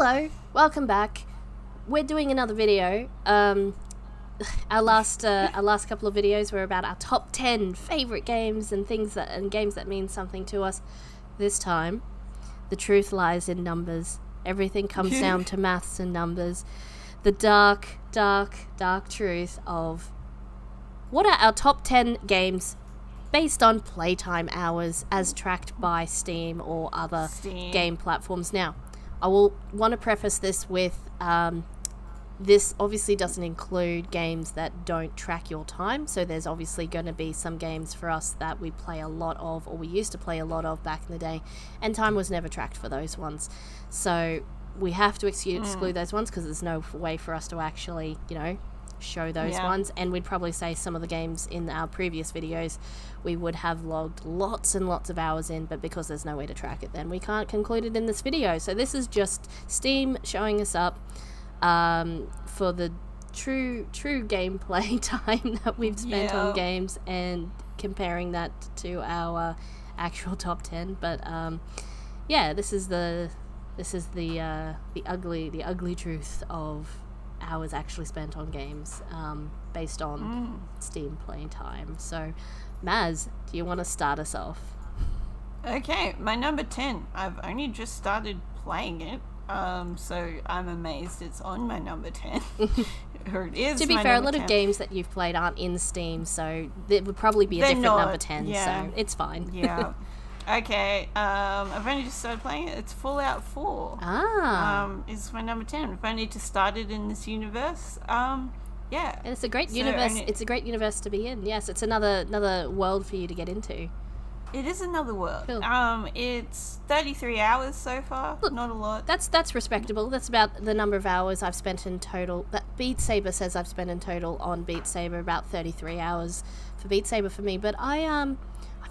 Hello, welcome back. We're doing another video. Our last couple of videos were about our top 10 favorite games and games that mean something to us. This time, the truth lies in numbers. Everything comes down to maths and numbers. The dark truth of what are our top 10 games based on playtime hours as tracked by Steam or other game platforms. Now, I will want to preface this with this obviously doesn't include games that don't track your time. So there's obviously going to be some games for us that we play a lot of, or we used to play a lot of back in the day, and time was never tracked for those ones. So we have to exclude those ones because there's no way for us to actually, show those ones. And we'd probably say some of the games in our previous videos we would have logged lots and lots of hours in, but because there's no way to track it, then we can't conclude it in this video. So this is just Steam showing us up for the true gameplay time that we've spent on games and comparing that to our actual top 10. But this is the ugly truth of hours actually spent on games based on Steam playtime. So Maz, do you want to start us off? Okay, my number 10. I've only just started playing it, so I'm amazed it's on my number 10. Or it is. To be fair, a lot of games that you've played aren't in Steam, so it would probably be a different number 10, so it's fine. Yeah. Okay, I've only just started playing it. It's Fallout 4. Is my number 10. I've only just started in this universe. And it's a great universe. It's a great universe to be in. Yes, it's another world for you to get into. It is another world. Cool. It's 33 hours so far. Look, not a lot. That's respectable. That's about the number of hours I've spent in total. That Beat Saber says I've spent in total on Beat Saber, about 33 hours for Beat Saber for me. But I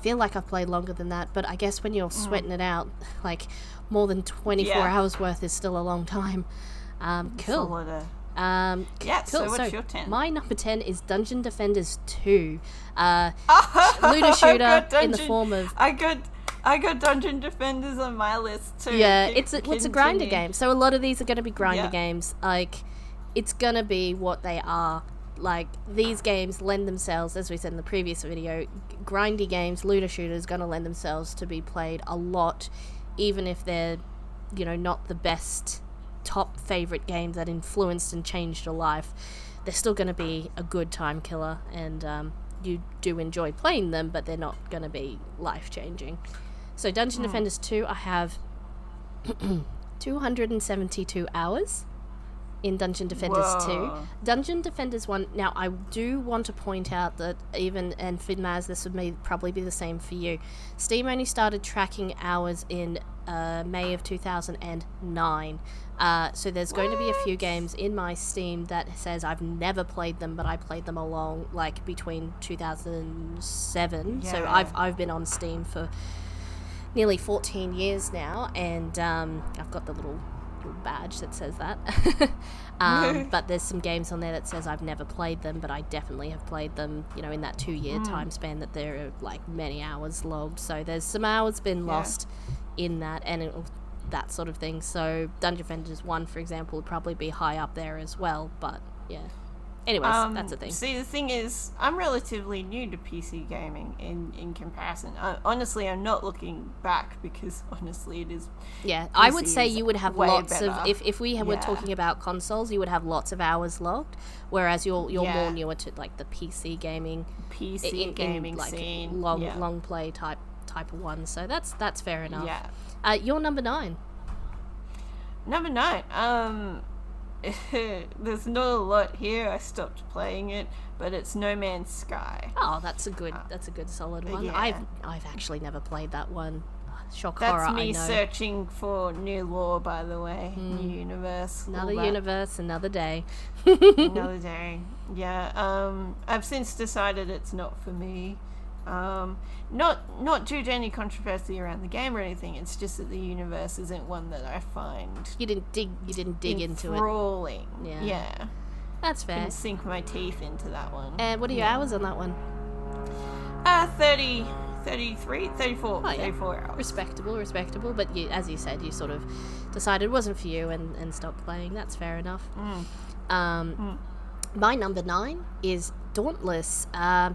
feel like I've played longer than that. But I guess when you're sweating it out, like more than 24 hours worth is still a long time. Cool. So what's your 10? My number 10 is Dungeon Defenders 2. Looter shooter in the form of... I got Dungeon Defenders on my list too. Yeah, it's a grinder game. So a lot of these are going to be grinder games. Like, it's going to be what they are. Like, these games lend themselves, as we said in the previous video, grindy games, looter shooters, going to lend themselves to be played a lot, even if they're, not the best top favorite games that influenced and changed your life. They're still going to be a good time killer, and you do enjoy playing them, but they're not going to be life changing. So Dungeon Defenders 2, I have 272 hours in Dungeon Defenders 2. Dungeon Defenders 1, now I do want to point out that and Maz, this would probably be the same for you. Steam only started tracking hours in May of 2009. So there's going to be a few games in my Steam that says I've never played them, but I played them along, like, between 2007. So I've been on Steam for nearly 14 years now, and I've got the little badge that says that. But there's some games on there that says I've never played them, but I definitely have played them, in that 2-year time span that there are, like, many hours logged. So there's some hours been lost in that, and that sort of thing. So Dungeon Defenders 1, for example, would probably be high up there as well, but yeah. Anyways, that's the thing. See, the thing is, I'm relatively new to PC gaming in comparison. Honestly, I'm not looking back because, honestly, it is... Yeah, PC I would say you would have lots better. of... If we were talking about consoles, you would have lots of hours logged, whereas you're more newer to, like, the PC gaming... like, scene. Long play type of one, so that's fair enough. Yeah. You're number 9. Number 9, there's not a lot here. I stopped playing it, but it's No Man's Sky. Oh, that's a good solid one. Yeah. I've actually never played that one. Shock That's horror, I know. me searching for new lore, by the way. New universe. Another universe, another day. Another day. Yeah. I've since decided it's not for me. Not due to any controversy around the game or anything. It's just that the universe isn't one that I find. You didn't dig into it. Enthralling. Yeah. That's fair. Can sink my teeth into that one. And what are your hours on that one? 30 33, 34, Oh, yeah. 34 hours. Respectable. But as you said, you sort of decided it wasn't for you and stopped playing. That's fair enough. My number 9 is Dauntless.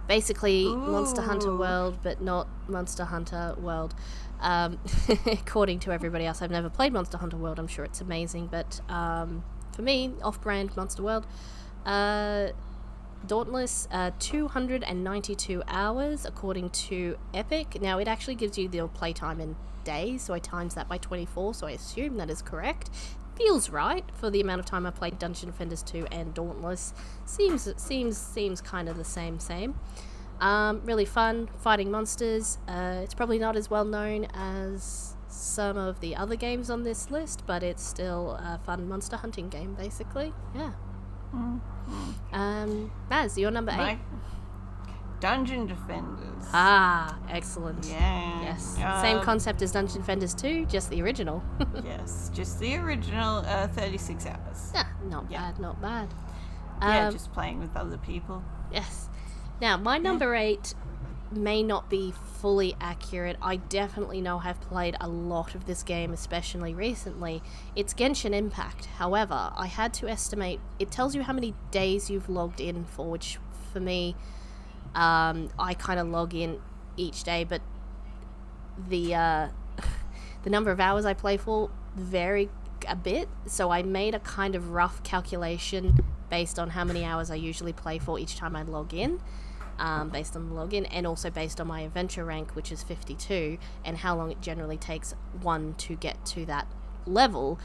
Basically, Monster Hunter World, but not Monster Hunter World. According to everybody else, I've never played Monster Hunter World. I'm sure it's amazing, but for me, off-brand Monster World. Dauntless, 292 hours according to Epic. Now, it actually gives you the playtime in days, so I times that by 24, so I assume that is correct. Feels right for the amount of time I played Dungeon Defenders 2 and Dauntless. Seems kind of the same. Really fun, fighting monsters. It's probably not as well known as some of the other games on this list, but it's still a fun monster hunting game, basically. Yeah. Maz, you're number 8. Dungeon Defenders. Excellent. Yeah. Yes. Same concept as Dungeon Defenders 2, just the original. Yes, just the original, 36 hours. Yeah, not bad. Just playing with other people. Yes. Now, my number 8 may not be fully accurate. I definitely know I've played a lot of this game, especially recently. It's Genshin Impact. However, I had to estimate, it tells you how many days you've logged in for, which for me, I kind of log in each day, but the number of hours I play for vary a bit, so I made a kind of rough calculation based on how many hours I usually play for each time I log in. Based on the login, and also based on my adventure rank, which is 52, and how long it generally takes one to get to that level.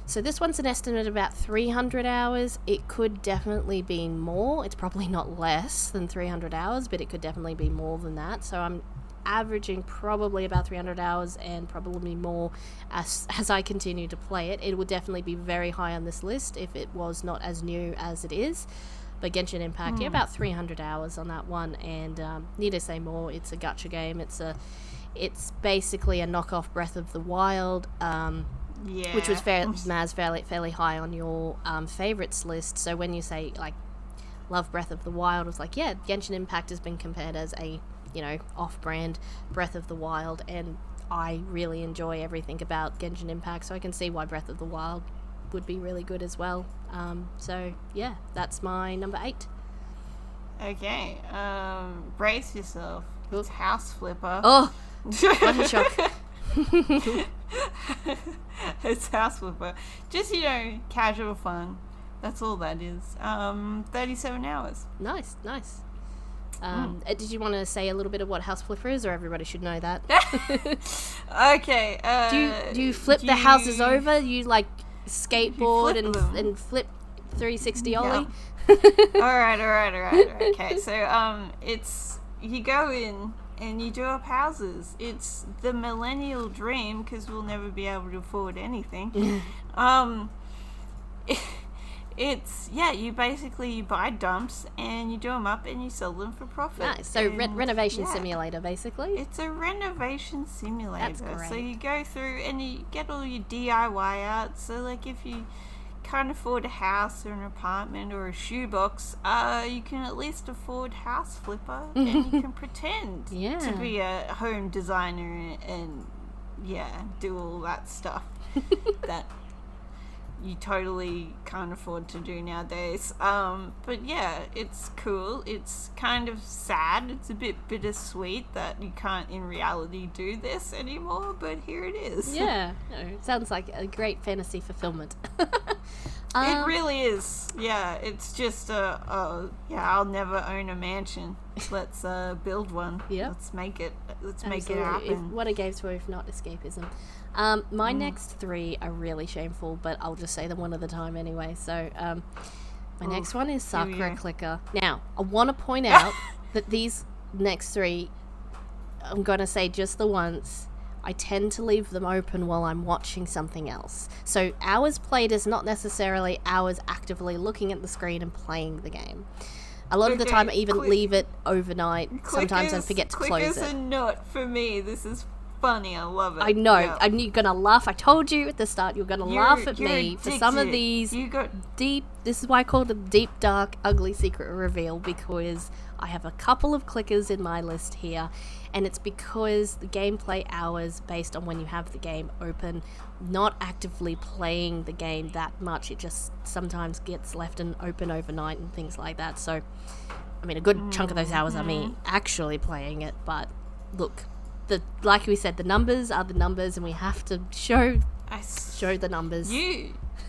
So this one's an estimate of about 300 hours. It could definitely be more. It's probably not less than 300 hours, but it could definitely be more than that. So I'm averaging probably about 300 hours and probably more as I continue to play it. It will definitely be very high on this list if it was not as new as it is. But Genshin Impact, about 300 hours on that one, and need to say more. It's a gacha game. It's basically a knockoff Breath of the Wild, which was Maz fairly high on your favorites list. So when you say like love Breath of the Wild, it was like, yeah, Genshin Impact has been compared as a off-brand Breath of the Wild, and I really enjoy everything about Genshin Impact. So I can see why Breath of the Wild would be really good as well. So yeah, that's my number 8. Okay, brace yourself. It's House Flipper. Oh, what a shock. It's House Flipper. Just, casual fun. That's all that is. 37 hours. Nice. Did you want to say a little bit of what House Flipper is, or everybody should know that? Okay. Do you flip the houses over? You like skateboard and flip 360 ollie? All right. Okay, so it's you go in and you do up houses. It's the millennial dream because we'll never be able to afford anything. It's you buy dumps and you do them up and you sell them for profit. Nice. So renovation simulator, basically. It's a renovation simulator. That's great. So you go through and you get all your DIY out. So like if you can't afford a house or an apartment or a shoebox, you can at least afford House Flipper and you can pretend to be a home designer and do all that stuff that you totally can't afford to do nowadays. But yeah, it's cool. It's kind of sad. It's a bit bittersweet that you can't in reality do this anymore, but here it is. Yeah, it sounds like a great fantasy fulfillment. It really is. Yeah, it's just I'll never own a mansion. Let's build one. Yeah. Let's make it happen. What a game's for if not escapism. My next 3 are really shameful, but I'll just say them one at a time anyway. So, my next one is Sakura Clicker. Now, I want to point out that these next 3, I'm going to say just the once, I tend to leave them open while I'm watching something else. So, hours played is not necessarily hours actively looking at the screen and playing the game. A lot of the time I even leave it overnight. Sometimes I forget to close it. Clickers are not for me. This is funny. I love it. I know. Yeah. And you're gonna laugh. I told you at the start you're gonna laugh at me for some of addicted. these You got deep. This is why I call it a deep, dark, ugly secret reveal, because I have a couple of clickers in my list here, and it's because the gameplay hours based on when you have the game open, not actively playing the game that much. It just sometimes gets left open overnight and things like that. So, I mean, a good chunk of those hours are me actually playing it. But look, like we said, the numbers are the numbers, and we have to show the numbers.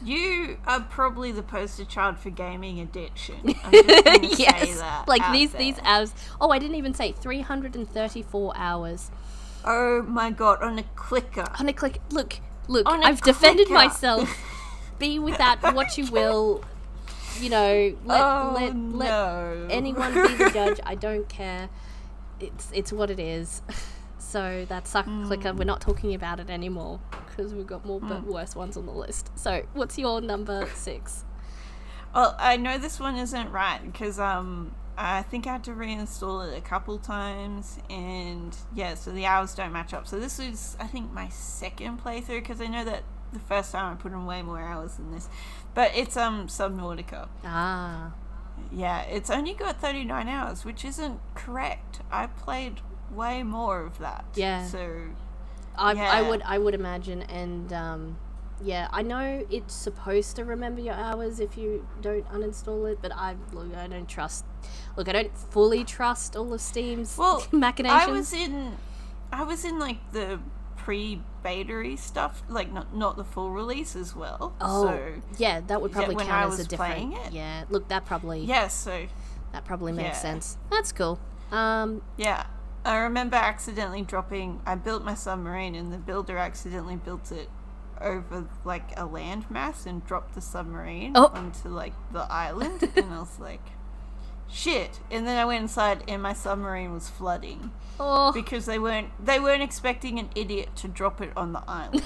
You are probably the poster child for gaming addiction. I'm just gonna say that. Like these hours. Oh, I didn't even say 334 hours. Oh my god, on a clicker. On a click. Look. On a I've defended clicker. myself. Be with that what you will. You know, let anyone be the judge. I don't care. It's what it is. So that Sakura Clicker, we're not talking about it anymore because we've got more but worse ones on the list. So what's your number 6? Well, I know this one isn't right because I think I had to reinstall it a couple times, and yeah, so the hours don't match up. So this is, I think, my second playthrough, because I know that the first time I put in way more hours than this. But it's Subnautica. Ah. Yeah, it's only got 39 hours, which isn't correct. I played way more of that. Yeah. So I would imagine, and yeah, I know it's supposed to remember your hours if you don't uninstall it, but I don't trust. Look, I don't fully trust all of Steam's machinations. I was in like the pre-beta stuff, like not the full release as well. Oh, so, yeah, that would probably when count I as was a different. playing it. Yeah, look, that probably. Yeah, so that probably makes sense. That's cool. Yeah, I remember accidentally dropping. I built my submarine, and the builder accidentally built it over like a landmass and dropped the submarine onto like the island, and I was like, shit. And then I went inside, and my submarine was flooding because they weren't expecting an idiot to drop it on the island.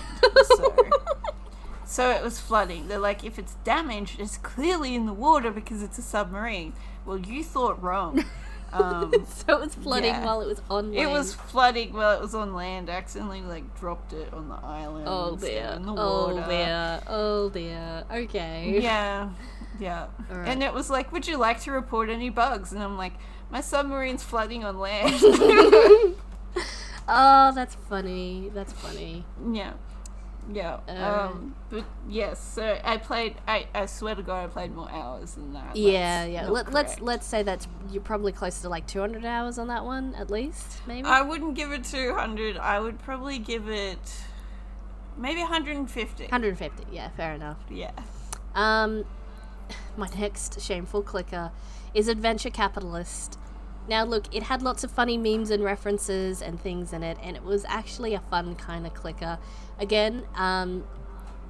So it was flooding. They're like, if it's damaged, it's clearly in the water because it's a submarine. Well, you thought wrong. So it was flooding while it was on land. It was flooding while it was on land. I accidentally like dropped it on the island. Oh dear. In the water. Oh dear. Okay. Yeah. Right. And it was like, would you like to report any bugs? And I'm like, my submarine's flooding on land. Oh, that's funny. Yeah. But yes, so I swear to God, I played more hours than that. Yeah. Let's say that you're probably close to like 200 hours on that one, at least, maybe? I wouldn't give it 200. I would probably give it maybe 150. 150, yeah, fair enough. Yeah. My next shameful clicker is Adventure Capitalist. Now look, it had lots of funny memes and references and things in it, and it was actually a fun kind of clicker. Again,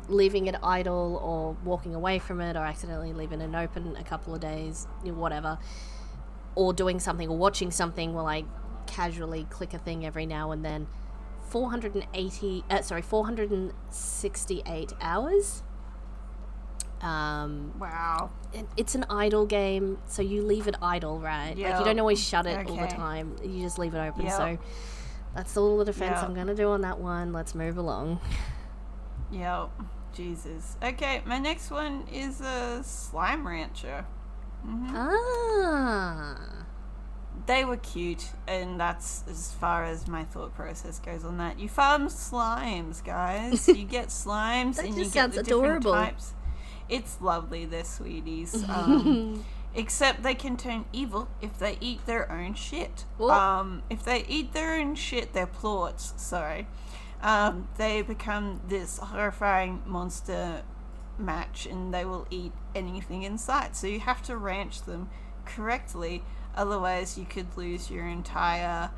leaving it idle or walking away from it, or accidentally leaving it open a couple of days, whatever, or doing something or watching something while I casually click a thing every now and then. 468 hours. Wow. It's an idle game, so you leave it idle, right? Yep. Like, you don't always shut it all the time. You just leave it open. Yep. So that's all the defense I'm going to do on that one. Let's move along. Yep. Jesus. Okay, my next one is a Slime Rancher. Mm-hmm. Ah. They were cute, and that's as far as my thought process goes on that. You farm slimes, guys. You get slimes, That and just you get sounds the different adorable. types. It's lovely, they're sweeties. Except they can turn evil if they eat their own shit. If they eat their own shit, their plorts, they become this horrifying monster match, and they will eat anything in sight. So you have to ranch them correctly, otherwise you could lose your entire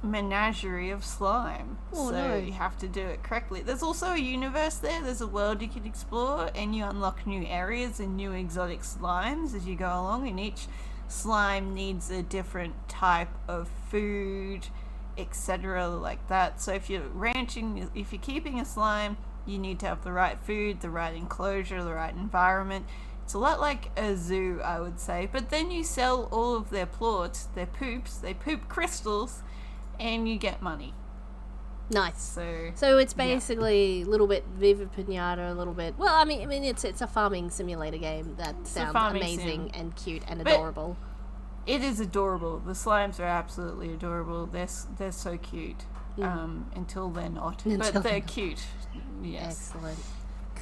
menagerie of slime. You have to do it correctly. There's also a universe there. There's a world you can explore, and you unlock new areas and new exotic slimes as you go along, and each slime needs a different type of food, etc., like that. So if you're keeping a slime, you need to have the right food, the right enclosure, the right environment. It's a lot like a zoo, I would say. But then you sell all of their plorts, their poops, they poop crystals, and you get money. Nice. So it's basically a little bit Viva Pinata, a little bit. Well, I mean, it's a farming simulator game that sounds amazing and cute and adorable. It is adorable. The slimes are absolutely adorable. They're so cute. Until they're not, but they're cute. Yes. Excellent.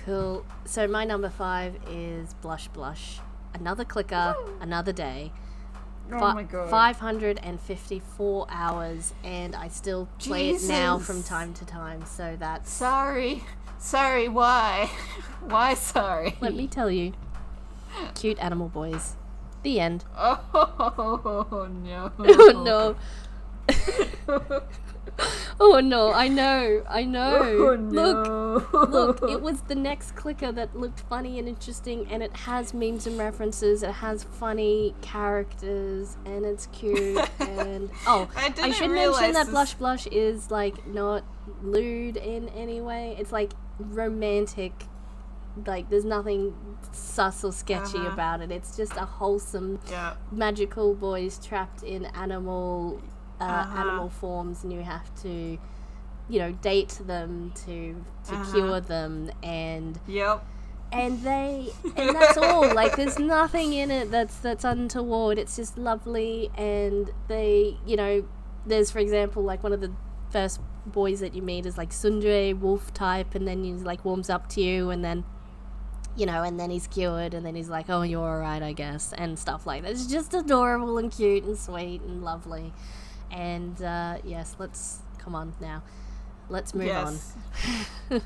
Cool. So my number 5 is Blush Blush. Another clicker, another day. Oh my god. 554 hours, and I still play it now from time to time, so that's... Sorry, why? Why sorry? Let me tell you. Cute animal boys. The end. Oh no. Oh no. Oh no, I know. Oh, no. Look, it was the next clicker that looked funny and interesting, and it has memes and references, it has funny characters, and it's cute, and... Oh, I should mention that Blush Blush is, like, not lewd in any way. It's, like, romantic. Like, there's nothing sus or sketchy about it. It's just a wholesome, magical boys trapped in animal forms, and you have to, date them to cure them, and and that's all. Like, there's nothing in it that's untoward. It's just lovely, and they, there's, for example, like, one of the first boys that you meet is like Sundre, wolf type, and then he like warms up to you, and then and then he's cured, and then he's like, oh, you're alright, I guess, and stuff like that. It's just adorable and cute and sweet and lovely. And yes, come on now. Let's move on.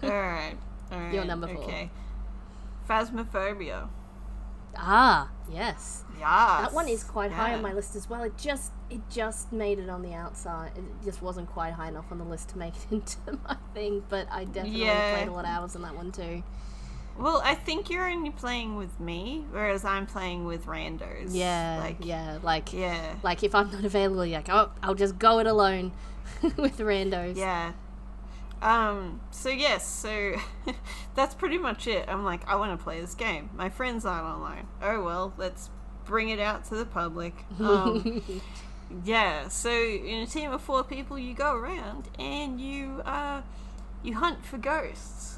Alright. Your number 4. Okay. Phasmophobia. Ah, yes. Yes. That one is quite high on my list as well. It just made it on the outside. It just wasn't quite high enough on the list to make it into my thing, but I definitely played a lot of hours on that one too. Well, I think you're only playing with me, whereas I'm playing with randos. Like if I'm not available, you're like, oh, I'll just go it alone with randos. Yeah. So that's pretty much it. I'm like, I want to play this game. My friends aren't online. Oh well, let's bring it out to the public. Yeah, so in a team of 4 people, you go around and you hunt for ghosts.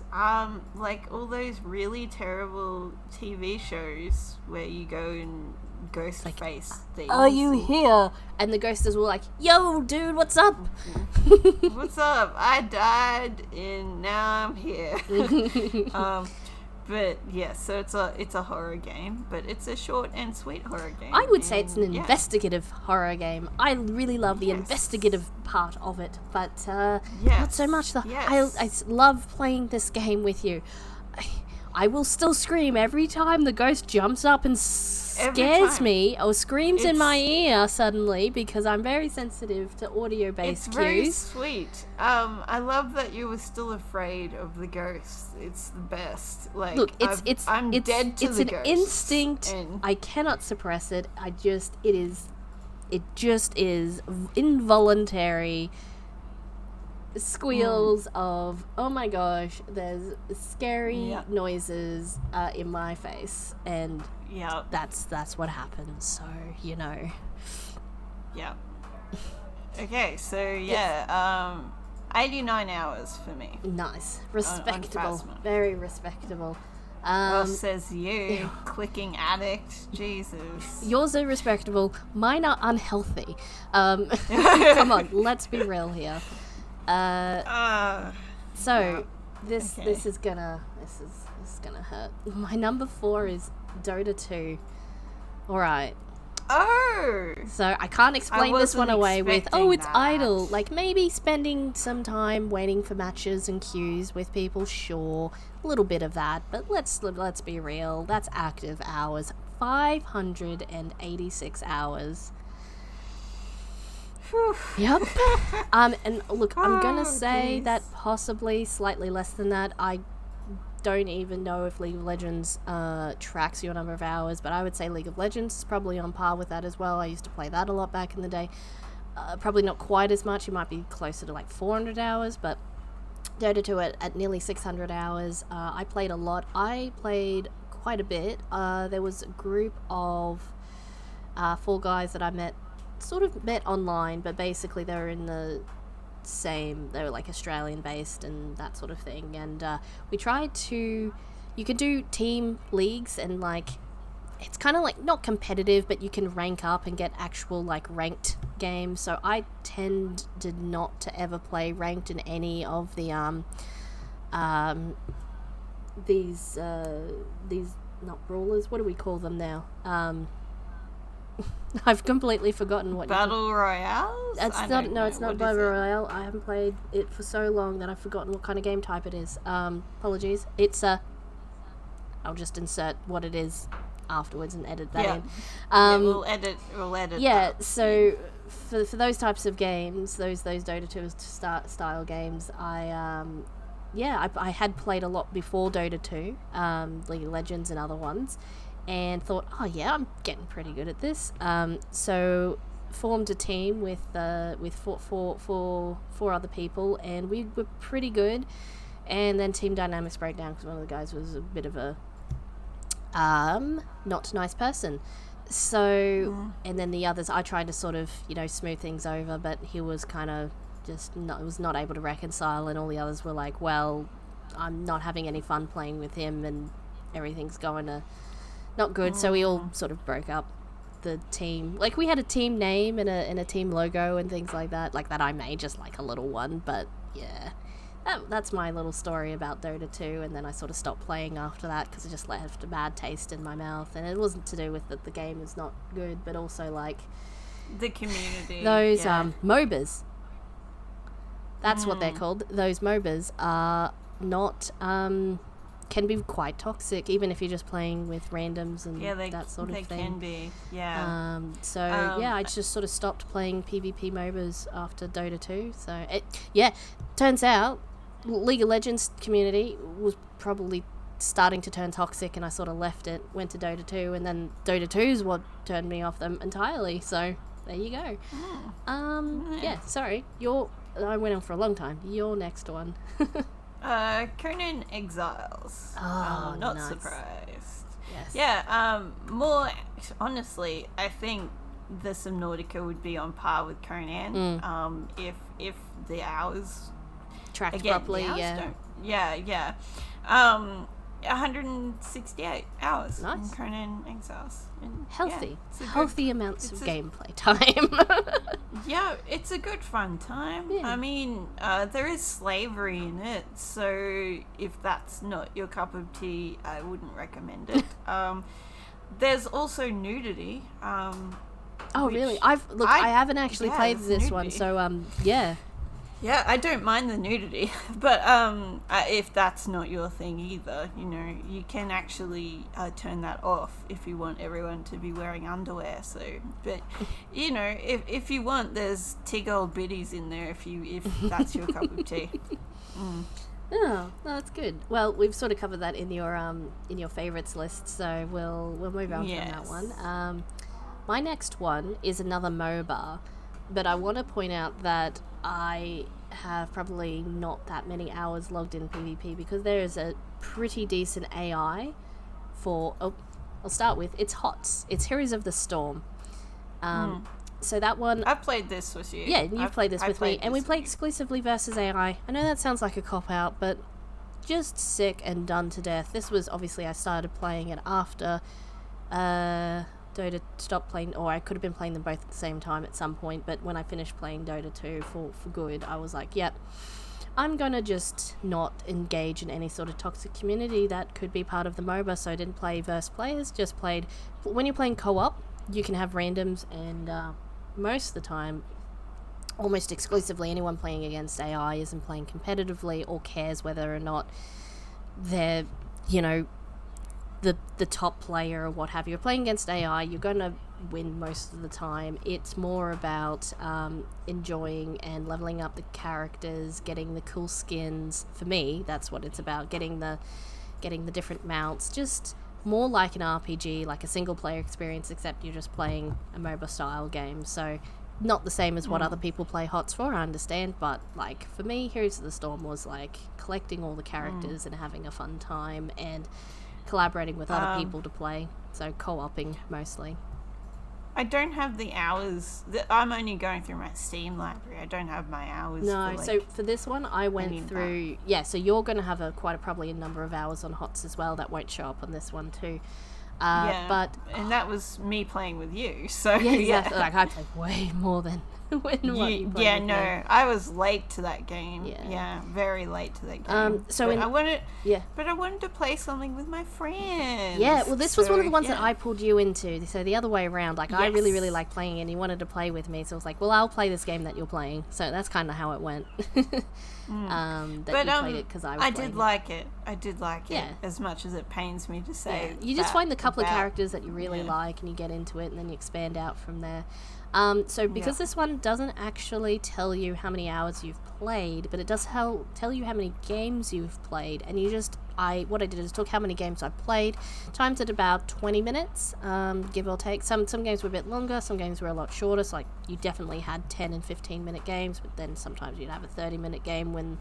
Like all those really terrible TV shows where you go and ghost face things. Are you here? And the ghost is all like, yo, dude, what's up? What's up? I died and now I'm here. But yeah, so it's a horror game, but it's a short and sweet horror game. I would say it's an investigative horror game. I really love the investigative part of it, but not so much the... I love playing this game with you. I will still scream every time the ghost jumps up and scares me or screams in my ear suddenly, because I'm very sensitive to audio-based cues. It's very sweet. I love that you were still afraid of the ghost. It's the best. Like, look, I'm dead to the ghost. It's an instinct. I cannot suppress it. It just is involuntary squeals of, oh my gosh, there's scary noises in my face, and that's what happens, so Yeah. Okay, so 89 hours for me. Nice. Respectable. Very respectable. Says you, clicking addict. Jesus. Yours are respectable. Mine are unhealthy. Come on, let's be real here. This is gonna hurt. My number 4 is Dota 2. Alright. Oh! So I can't explain this one away with, oh, it's that. idle. Like, maybe spending some time waiting for matches and queues with people, sure. A little bit of that, but let's be real. That's active hours. 586 hours. Yep. And look, I'm gonna say that possibly slightly less than that. I don't even know if League of Legends tracks your number of hours, but I would say League of Legends is probably on par with that as well. I used to play that a lot back in the day. Probably not quite as much. You might be closer to like 400 hours, but Dota 2 at nearly 600 hours. I played a lot. I played quite a bit. There was a group of 4 guys that I met sort of met online, but basically they were in the they were like Australian based and that sort of thing, and we tried to, you could do team leagues, and like it's kind of like not competitive, but you can rank up and get actual like ranked games. So I tended not to ever play ranked in any of the these not brawlers, what do we call them now? I've completely forgotten what Battle Royales? It's not Battle Royale. I haven't played it for so long that I've forgotten what kind of game type it is. Apologies. It's I'll just insert what it is afterwards and edit that in. We'll edit. Yeah. That. So for those types of games, those Dota 2 style games, I had played a lot before Dota 2, League of Legends and other ones, and thought, oh yeah, I'm getting pretty good at this. So formed a team with four other people, and we were pretty good. And then team dynamics broke down because one of the guys was a bit of a not nice person. So and then the others, I tried to sort of smooth things over, but he was kind of was not able to reconcile, and all the others were like, well, I'm not having any fun playing with him, and everything's going to not good. So we all sort of broke up the team. Like, we had a team name and a team logo and things like that I made, just like a little one. But yeah, that's my little story about Dota 2. And then I sort of stopped playing after that because it just left a bad taste in my mouth, and it wasn't to do with that the game is not good, but also like the community, those MOBAs. That's what they're called. Those MOBAs are not, can be quite toxic, even if you're just playing with randoms and that sort of thing. They can be, yeah. I just sort of stopped playing PvP MOBAs after Dota 2. So, turns out League of Legends community was probably starting to turn toxic, and I sort of left it, went to Dota 2, and then Dota 2 is what turned me off them entirely. So, there you go. Sorry. I went on for a long time. Your next one. Conan Exiles. Oh, not nice. surprised. Yes. Yeah, more, honestly, I think the Subnautica would be on par with Conan, if the hours... tracked again, properly, the hours yeah. Yeah. 168 hours in Conan Exiles. And, healthy amounts of gameplay time. Yeah, it's a good fun time. Yeah. I mean, there is slavery in it, so if that's not your cup of tea, I wouldn't recommend it. There's also nudity. Really? I haven't actually played this one, so yeah. Yeah, I don't mind the nudity, but if that's not your thing either, you can actually turn that off if you want everyone to be wearing underwear. So, but if you want, there's tig old biddies in there if that's your cup of tea. Oh, that's good. Well, we've sort of covered that in your favorites list, so we'll move on from that one. My next one is another MOBA, but I want to point out that I have probably not that many hours logged in PvP because there is a pretty decent AI for... Oh, I'll start with... It's HOTS. It's Heroes of the Storm. So that one... I've played this with you. Yeah, you've played this with me. And we play exclusively versus AI. I know that sounds like a cop-out, but just sick and done to death. This was... Obviously, I started playing it after... Dota stopped playing, or I could have been playing them both at the same time at some point, but when I finished playing Dota 2 for good, I was like, yep, I'm gonna just not engage in any sort of toxic community that could be part of the MOBA. So I didn't play versus players, just played... When you're playing co-op, you can have randoms, and most of the time, almost exclusively, anyone playing against AI isn't playing competitively or cares whether or not they're, the top player or what have you. You're playing against AI, you're going to win most of the time. It's more about enjoying and leveling up the characters, getting the cool skins. For me, that's what it's about, getting the different mounts. Just more like an RPG, like a single player experience, except you're just playing a MOBA style game. So not the same as what other people play HOTS for, I understand, but like for me, Heroes of the Storm was like collecting all the characters and having a fun time and collaborating with other people to play, so co-oping mostly. I don't have the hours. I'm only going through my Steam library. I don't have my hours. No, for, like, so for this one, I went through... Yeah, so you're going to have probably a number of hours on HOTS as well. That won't show up on this one too. And that was me playing with you. So yeah, exactly. Like, I played way more than what you played with me. I was late to that game. Yeah, very late to that game. I wanted to play something with my friends. Yeah, well, this was one of the ones that I pulled you into. So the other way around, like, I really, really like playing it, and you wanted to play with me. So I was like, well, I'll play this game that you're playing. So that's kind of how it went. You played it because I was playing it. I did like it as much as it pains me to say. You just find the couple of characters that you really like, and you get into it, and then you expand out from there. So because this one doesn't actually tell you how many hours you've played, but it does tell you how many games you've played, and what I did is took how many games I've played, timed it about 20 minutes, give or take. Some games were a bit longer, some games were a lot shorter, so like you definitely had 10 and 15 minute games, but then sometimes you'd have a 30-minute game when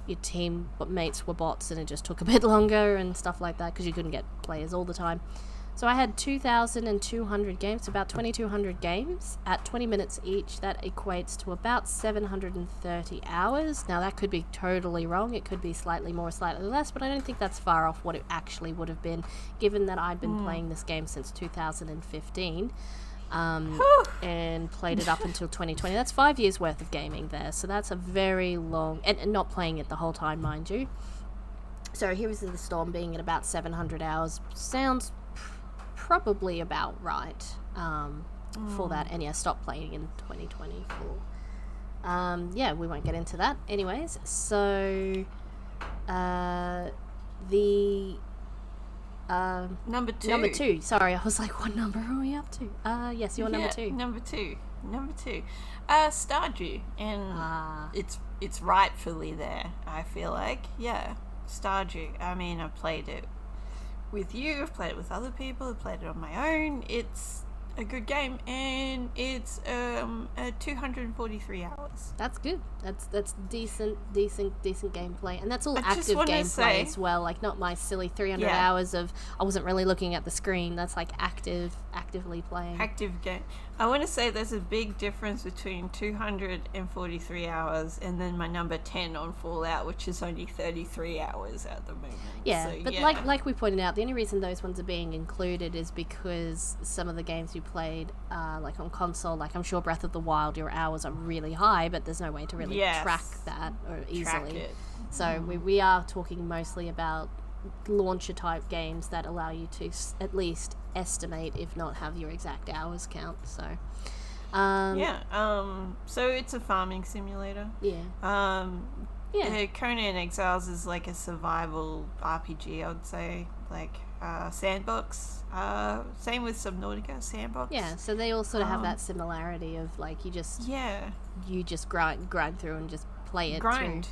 your team mates were bots and it just took a bit longer and stuff like that because you couldn't get players all the time. So I had 2,200 games, about 2,200 games at 20 minutes each. That equates to about 730 hours. Now that could be totally wrong. It could be slightly more, slightly less, but I don't think that's far off what it actually would have been, given that I'd been playing this game since 2015 and played it up until 2020. That's 5 years worth of gaming there. So that's a very long, and not playing it the whole time, mind you. So Heroes of the Storm being at about 700 hours sounds probably about right for that. And stopped playing in 2024. We won't get into that anyways. So the number two, sorry, I was like, what number are we up to? Yes, you're number two. Number two, Stardew, and it's rightfully there, I feel like. Stardew, I mean, I've played it with you, I've played it with other people, I've played it on my own. It's a good game, and it's 243 hours. That's good. That's decent gameplay, and that's all active gameplay as well. Like, not my silly 300 hours of I wasn't really looking at the screen. That's like actively playing. Active game. I want to say there's a big difference between 243 hours and then my number 10 on Fallout, which is only 33 hours at the moment. Like we pointed out, the only reason those ones are being included is because some of the games you played, like on console, like I'm sure Breath of the Wild, your hours are really high, but there's no way to really track that or easily. So we are talking mostly about launcher type games that allow you to at least estimate, if not have your exact hours count. So so it's a farming simulator. Conan Exiles is like a survival RPG, I would say, like sandbox. Same with Subnautica, sandbox. So they all sort of have that similarity of like you just grind through and just play it through.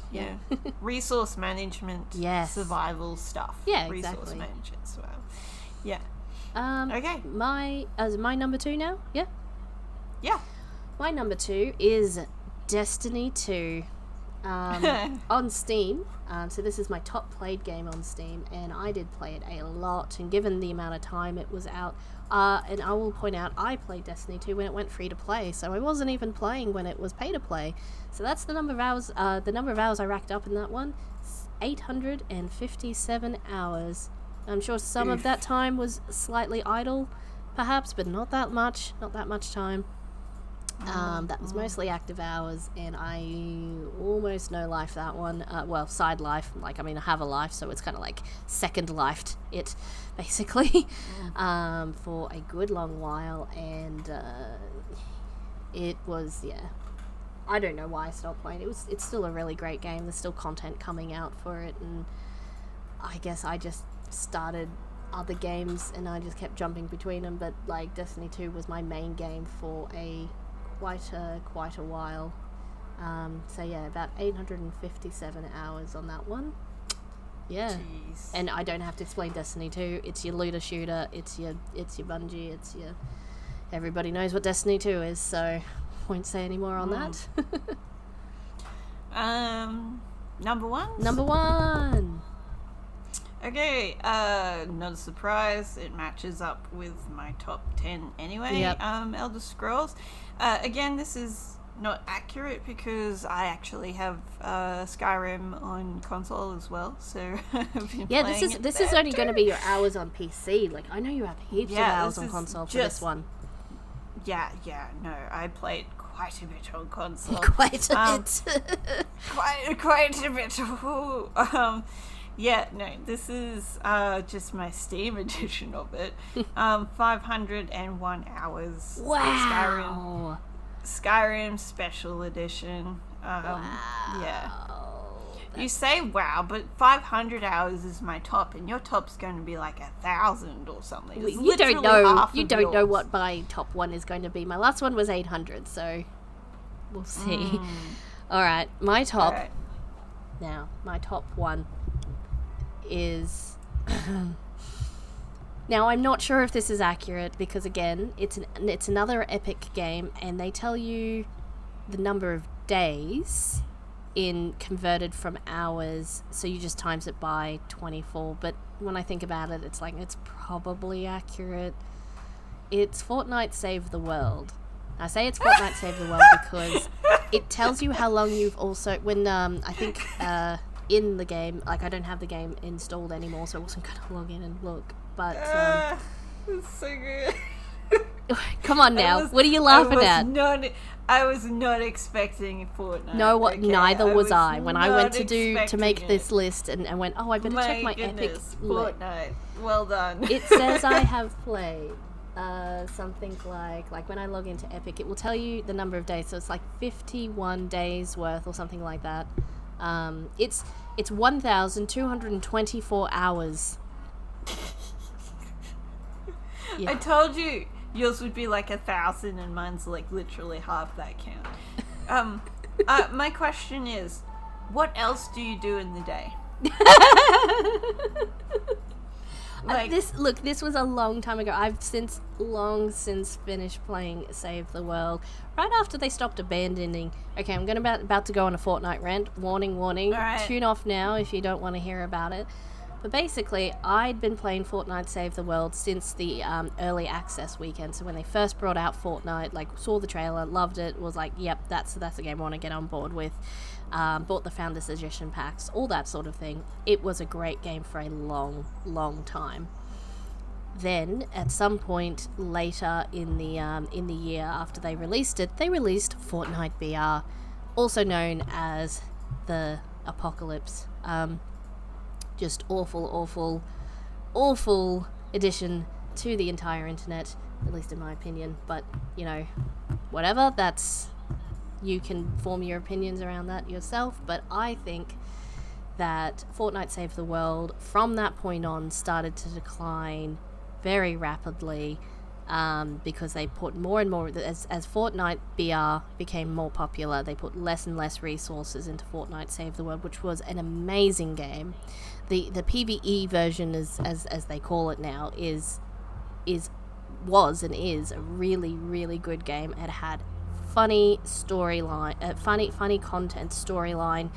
Resource management, survival stuff. Resource management as well. Okay. My number two now. My number two is Destiny 2 on Steam. So this is my top played game on Steam, and I did play it a lot, and given the amount of time it was out, and I will point out, I played Destiny 2 when it went free to play, so I wasn't even playing when it was pay to play. So that's the number of hours I racked up in that one, 857 hours. I'm sure some of that time was slightly idle, perhaps, but not that much time. That was mostly active hours, and I almost no life that one. Side life. Like, I mean, I have a life, so it's kind of like second lifed it, basically, for a good long while, and it was, I don't know why I stopped playing. It's still a really great game. There's still content coming out for it, and I guess I just started other games and I just kept jumping between them, but like Destiny 2 was my main game for quite a while. About 857 hours on that one. Jeez. And I don't have to explain Destiny 2. It's your looter shooter, it's your Bungie, it's your everybody knows what Destiny 2 is, so won't say any more on that. Number one. Okay, not a surprise. It matches up with my top 10 anyway. Yep. Elder Scrolls. Again, this is not accurate because I actually have Skyrim on console as well. So I've been playing this is only going to be your hours on PC. Like, I know you have heaps of hours on console for this one. Yeah, no, I played quite a bit on console. Quite a bit. quite a bit. Yeah, no, this is just my Steam edition of it. 501 hours. Wow. Skyrim Special Edition. Wow. Yeah. You say wow, but 500 hours is my top, and your top's going to be like 1,000 or something. It's You don't literally know. half You of don't know yours. what my top one is going to be. My last one was 800, so we'll see. All right, my top. Alright. Now, my top one is. Now, I'm not sure if this is accurate because, again, it's another Epic game, and they tell you the number of days in converted from hours, so you just times it by 24. But when I think about it, it's like it's probably accurate. It's Fortnite Save the World. I say it's Fortnite Save the World because it tells you how long you've also I think in the game, like I don't have the game installed anymore, so I wasn't gonna log in and look. But it's so good. come on now, what are you laughing at? I was not expecting Fortnite. No, what? Okay? Neither was I. When I went to make expecting this it. list and went, oh, I better check my goodness, Epic. Fortnite. Well done. It says I have played something like when I log into Epic, it will tell you the number of days. So it's like 51 days worth or something like that. It's 1,224 hours. Yeah. I told you yours would be like 1,000 and mine's like literally half that count. My question is, what else do you do in the day? Like, This was a long time ago. I've long since finished playing Save the World. Right after they stopped abandoning. Okay, I'm about to go on a Fortnite rant. Warning. Alright. Tune off now if you don't want to hear about it. But basically, I'd been playing Fortnite Save the World since the early access weekend. So when they first brought out Fortnite, like saw the trailer, loved it, was like, yep, that's the game I want to get on board with. Bought the Founders Edition packs, all that sort of thing. It was a great game for a long, long time. Then, at some point later in the year after they released it, they released Fortnite BR, also known as the Apocalypse. Just awful addition to the entire internet, at least in my opinion. But, you know, whatever, you can form your opinions around that yourself. But I think that Fortnite Save the World, from that point on, started to decline very rapidly, because they put more and more, as Fortnite BR became more popular, they put less and less resources into Fortnite Save the World, which was an amazing game. The PvE version, as they call it now, was a really, really good game. It had funny storyline, funny content, storyline,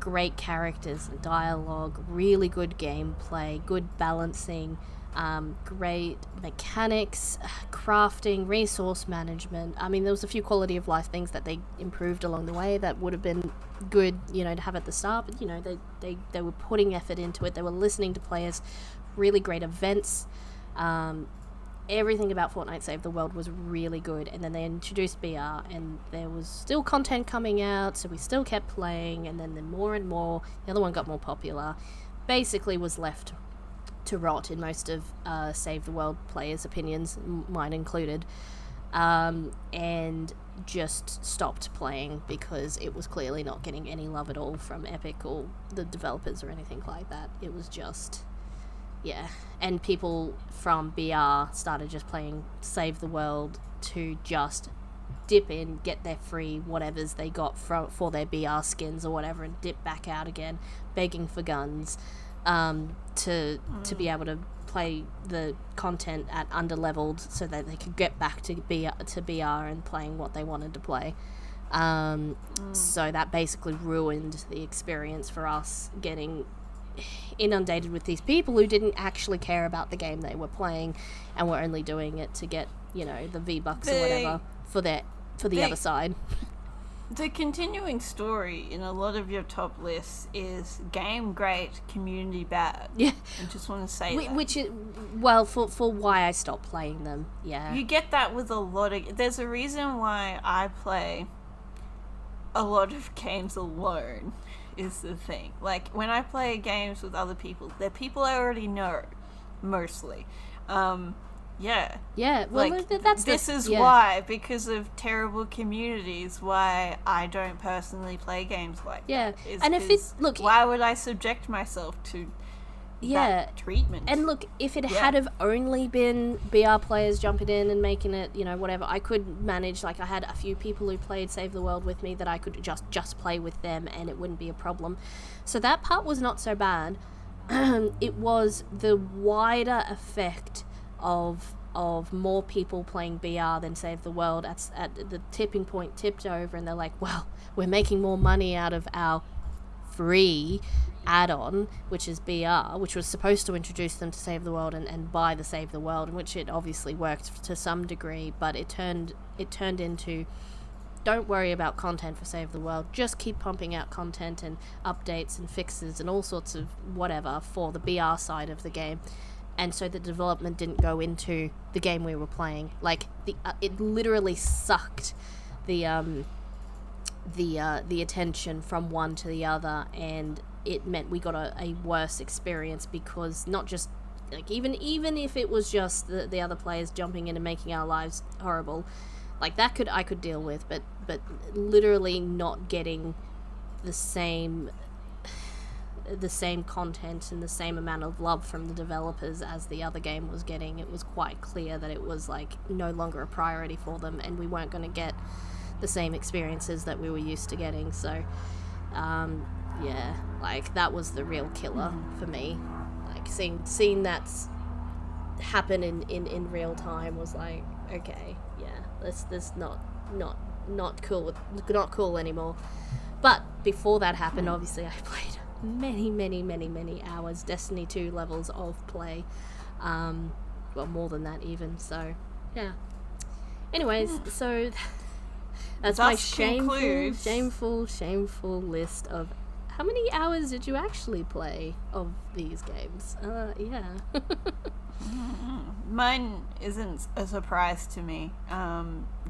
great characters, dialogue, really good gameplay, good balancing, great mechanics, crafting, resource management. I mean, there was a few quality of life things that they improved along the way that would have been good, you know, to have at the start. But, you know, they were putting effort into it. They were listening to players. Really great events. Everything about Fortnite Save the World was really good. And then they introduced BR, and there was still content coming out, so we still kept playing. And then more and more, the other one got more popular. Basically was left to rot in most of Save the World players' opinions, mine included, and just stopped playing because it was clearly not getting any love at all from Epic or the developers or anything like that. It was just, yeah. And people from BR started just playing Save the World to just dip in, get their free whatevers they got for their BR skins or whatever, and dip back out again, begging for guns. To be able to play the content at underleveled so that they could get back to BR and playing what they wanted to play. So that basically ruined the experience for us getting inundated with these people who didn't actually care about the game they were playing and were only doing it to get, you know, the V-Bucks or whatever for the other side. The continuing story in a lot of your top lists is game great, community bad. Yeah. I just want to say that. Which is, well, for why I stopped playing them, yeah. You get that with a lot of... There's a reason why I play a lot of games alone, is the thing. Like, when I play games with other people, they're people I already know, mostly. Yeah. Yeah, well, like, this is why, because of terrible communities, why I don't personally play games like that. Yeah, and if it's... Look... Why would I subject myself to that treatment? And look, if it had have only been BR players jumping in and making it, you know, whatever, I could manage, like, I had a few people who played Save the World with me that I could just play with them and it wouldn't be a problem. So that part was not so bad. It was the wider effect of more people playing BR than Save the World at the tipping point tipped over, and they're like, well, we're making more money out of our free add-on, which is BR, which was supposed to introduce them to Save the World and buy the Save the World, in which it obviously worked to some degree, but it turned into, don't worry about content for Save the World, just keep pumping out content and updates and fixes and all sorts of whatever for the BR side of the game. And so the development didn't go into the game we were playing. Like, it literally sucked the attention from one to the other, and it meant we got a worse experience, because not just, like, even if it was just the other players jumping in and making our lives horrible, like, that I could deal with, but literally not getting the same content and the same amount of love from the developers as the other game was getting. It was quite clear that it was, like, no longer a priority for them, and we weren't going to get the same experiences that we were used to getting. So yeah, like, that was the real killer for me. Like, seeing that happen in real time was like, okay, yeah, this not cool anymore. But before that happened, obviously I played many hours, Destiny 2 levels of play, well, more than that even, so yeah. Anyways, so that's my shameful list of how many hours did you actually play of these games. Yeah. Mine isn't a surprise to me.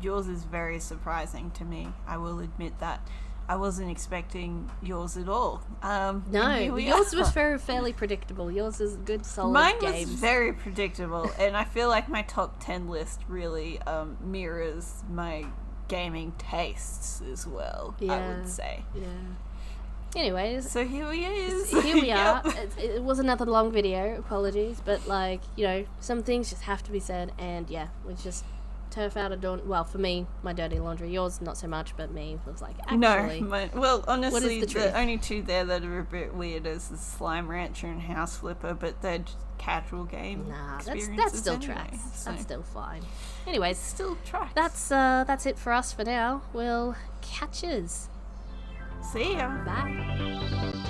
Yours is very surprising to me, I will admit that. I wasn't expecting yours at all. No, yours was fairly predictable. Yours is good, solid games. Mine was very predictable, and I feel like my top 10 list really mirrors my gaming tastes as well, I would say. Yeah. Anyways. So here we are. It was another long video, apologies, but, like, you know, some things just have to be said, and yeah, we just turf out well, for me, my dirty laundry. Yours, not so much, but me was like, actually... No, well, honestly, the truth? only two there that are a bit weird is the Slime Rancher and House Flipper, but they're just casual game experiences. That still anyway, tracks. so. That's still fine. Anyways, still tracks. That's it for us for now. We'll catch yous. See ya. Bye.